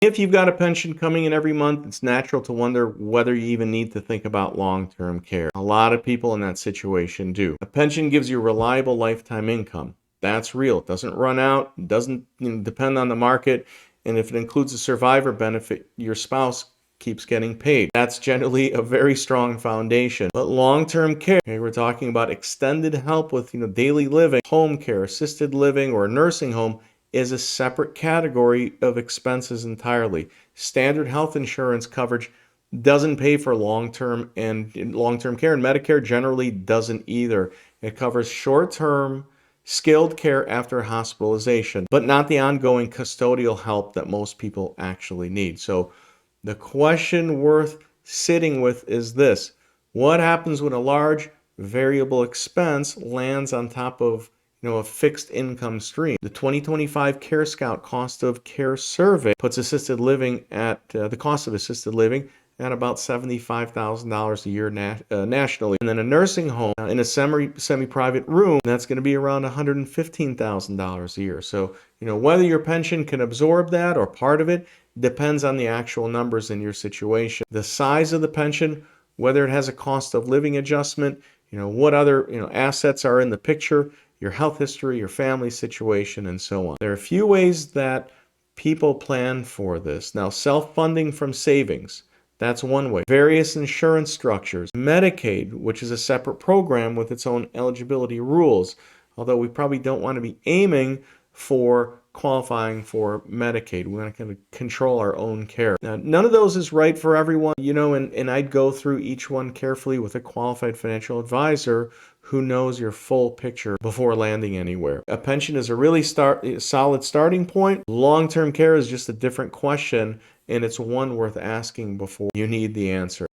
If you've got a pension coming in every month, it's natural to wonder whether you even need to think about long-term care. A lot of people in that situation do. A pension gives you reliable lifetime income. That's real. It doesn't run out, it doesn't depend on the market, and if it includes a survivor benefit, your spouse keeps getting paid. That's generally a very strong foundation. But long-term care, okay, we're talking about extended help with daily living, home care, assisted living, or a nursing home is a separate category of expenses entirely. Standard health insurance coverage doesn't pay for long-term care, and Medicare generally doesn't either. It covers short-term skilled care after hospitalization, but not the ongoing custodial help that most people actually need. So the question worth sitting with is this: what happens when a large variable expense lands on top of a fixed income stream? The 2025 Care Scout Cost of Care Survey puts assisted living at the cost of assisted living at about $75,000 a year nationally. And then a nursing home in a semi-private room, that's going to be around $115,000 a year. So, whether your pension can absorb that or part of it depends on the actual numbers in your situation. The size of the pension, whether it has a cost of living adjustment, what other, assets are in the picture, your health history, your family situation, and so on. There are a few ways that people plan for this. Now, self-funding from savings, that's one way. Various insurance structures. Medicaid, which is a separate program with its own eligibility rules, although we probably don't want to be aiming for qualifying for Medicaid. We want to kind of control our own care. Now, none of those is right for everyone, and I'd go through each one carefully with a qualified financial advisor who knows your full picture before landing anywhere. A pension is a really solid starting point. Long-term care is just a different question, and it's one worth asking before you need the answer.